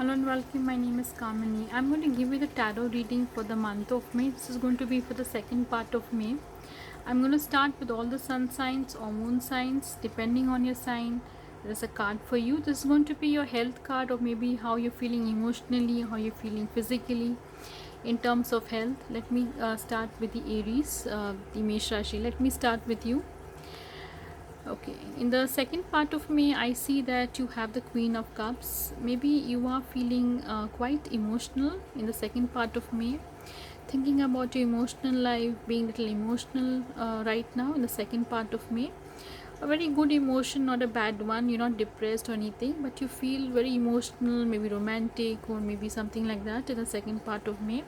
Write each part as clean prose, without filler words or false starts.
Hello and welcome. My name is Kamini. I'm going to give you the tarot reading for the month of May. This is going to be for the second part of May. I'm going to start with all the sun signs or moon signs. Depending on your sign, there's a card for you. This is going to be your health card, or maybe how you're feeling emotionally, how you're feeling physically in terms of health. Let me start with the Aries, the Mesh Rashi. Let me start with you. Okay, in the second part of May, I see that you have the Queen of Cups. Maybe you are feeling quite emotional in the second part of May, thinking about your emotional life, being a little emotional right now in the second part of May. A very good emotion, not a bad one. You're not depressed or anything, but you feel very emotional, maybe romantic, or maybe something like that in the second part of May.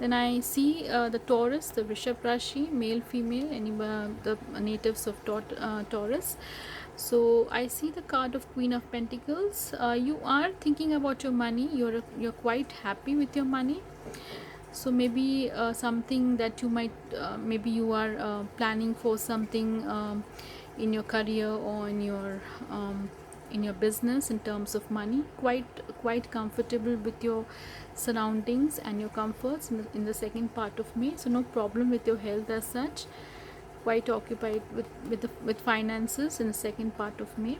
Then I see the Taurus, the Vrishabh Rashi, male, female, any the natives of Taurus. So I see the card of Queen of Pentacles. You are thinking about your money. You're quite happy with your money. So maybe something that you might maybe you are planning for something in your career or in your business in terms of money. Quite comfortable with your surroundings and your comforts in the second part of May. So no problem with your health as such. Quite occupied with finances in the second part of May.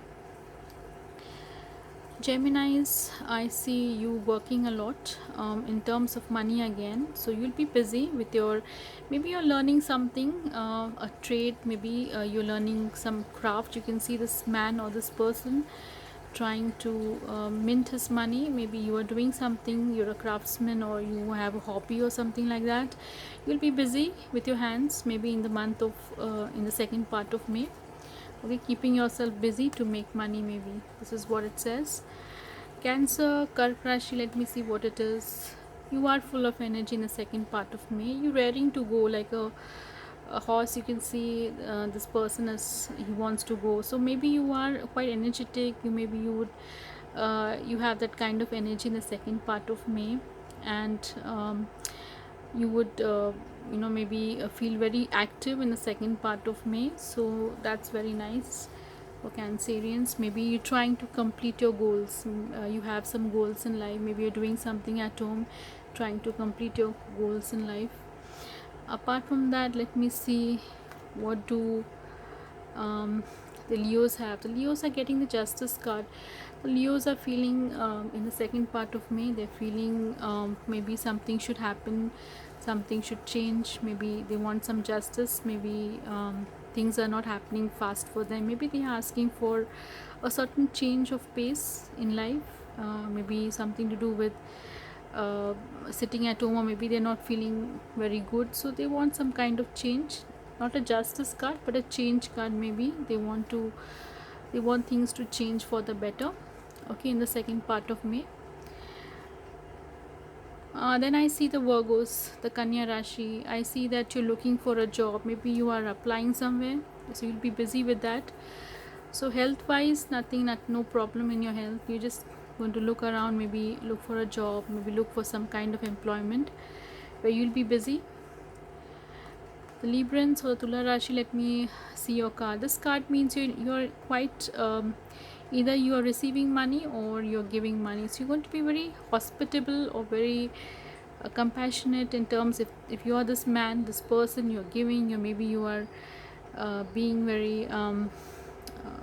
Geminis, I see you working a lot in terms of money again. So you'll be busy with your, maybe you're learning something, a trade, maybe you're learning some craft. You can see this man or this person trying to mint his money. Maybe you are doing something, you're a craftsman, or you have a hobby or something like that. You'll be busy with your hands maybe in the month of in the second part of May. Okay, keeping yourself busy to make money, maybe this is what it says. Cancer, Kark Rashi, let me see what it is. You are full of energy in the second part of May. You're raring to go like a horse. You can see this person is, he wants to go. So maybe you are quite energetic. You would you have that kind of energy in the second part of May, and you would maybe feel very active in the second part of May. So that's very nice for Cancerians. Maybe you're trying to complete your goals. You have some goals in life. Maybe you're doing something at home, trying to complete your goals in life. Apart from that, let me see what do the Leos have. The Leos are getting the Justice card. The Leos are feeling in the second part of May, they're feeling maybe something should happen, something should change. Maybe they want some justice. Maybe things are not happening fast for them. Maybe they are asking for a certain change of pace in life. Maybe something to do with sitting at home, or maybe they're not feeling very good, so they want some kind of change. Not a justice card, but a change card. Maybe they want things to change for the better. Okay, in the second part of May. Then I see the Virgos, the Kanya Rashi. I see that you're looking for a job. Maybe you are applying somewhere, so you'll be busy with that. So health wise, no problem in your health. You're just going to look around, maybe look for a job, maybe look for some kind of employment where you'll be busy. The Librans or the Tula Rashi, let me see your card. This card means you're quite either you are receiving money or you're giving money. So you're going to be very hospitable or very compassionate in terms, if you are this man, this person, you're giving, or maybe you are being very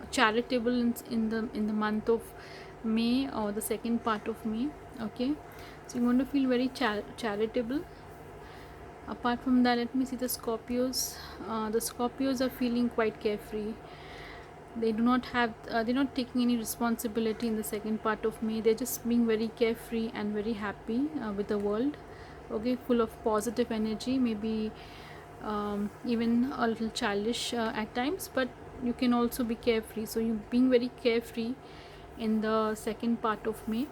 charitable in the month of May or the second part of May. Okay, so you're going to feel very charitable. Apart from that, let me see the Scorpios. The Scorpios are feeling quite carefree. They do not have they're not taking any responsibility in the second part of May. They're just being very carefree and very happy with the world. Okay, full of positive energy, maybe even a little childish at times, but you can also be carefree. So you're being very carefree in the second part of May.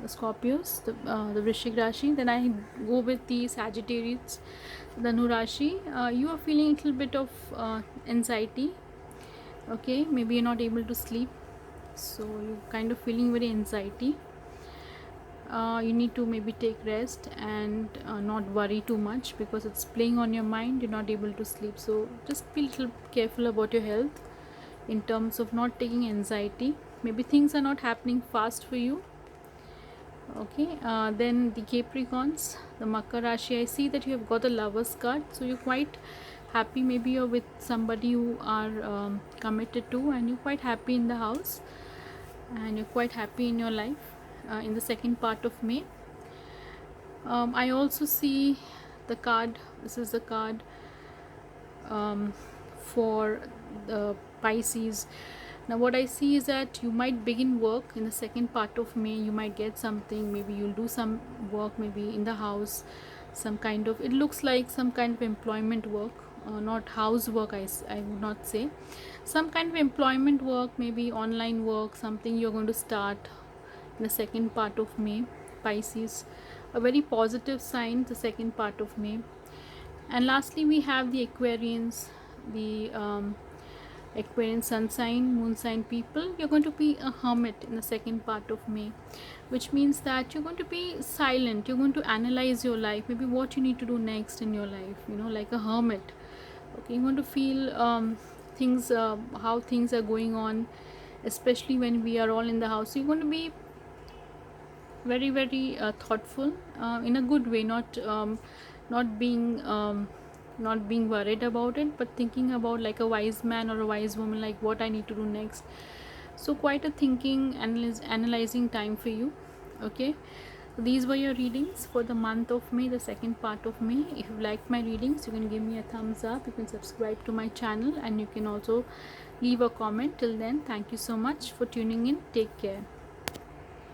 The Scorpios, the Vrishik Rashi. Then I go with the Sagittarius, the Nu Rashi. You are feeling a little bit of anxiety. Okay, maybe you're not able to sleep, so you're kind of feeling very anxiety. You need to maybe take rest and not worry too much, because it's playing on your mind. You're not able to sleep, so just be a little careful about your health in terms of not taking anxiety. Maybe things are not happening fast for you. Okay, then the Capricorns, the Makar Rashi, I see that you have got a Lover's card, so you're quite happy. Maybe you're with somebody you are committed to, and you're quite happy in the house, and you're quite happy in your life in the second part of May. I also see the card. This is the card for the Pisces. Now, what I see is that you might begin work in the second part of May. You might get something. Maybe you'll do some work, maybe in the house, some kind of. It looks like some kind of employment work, not housework. I would not say, some kind of employment work, maybe online work, something you're going to start in the second part of May. Pisces, a very positive sign. The second part of May. And lastly, we have the Aquarians, the Aquarian sun sign, moon sign people. You're going to be a hermit in the second part of May, which means that you're going to be silent. You're going to analyze your life, maybe what you need to do next in your life, like a hermit. Okay, you're going to feel things, how things are going on, especially when we are all in the house. So you're going to be very, very thoughtful in a good way, not being not being worried about it, but thinking about like a wise man or a wise woman, like what I need to do next. So quite a thinking, analyzing time for you. Okay, these were your readings for the month of May, the second part of May. If you liked my readings, you can give me a thumbs up, you can subscribe to my channel, and you can also leave a comment. Till then, thank you so much for tuning in. Take care.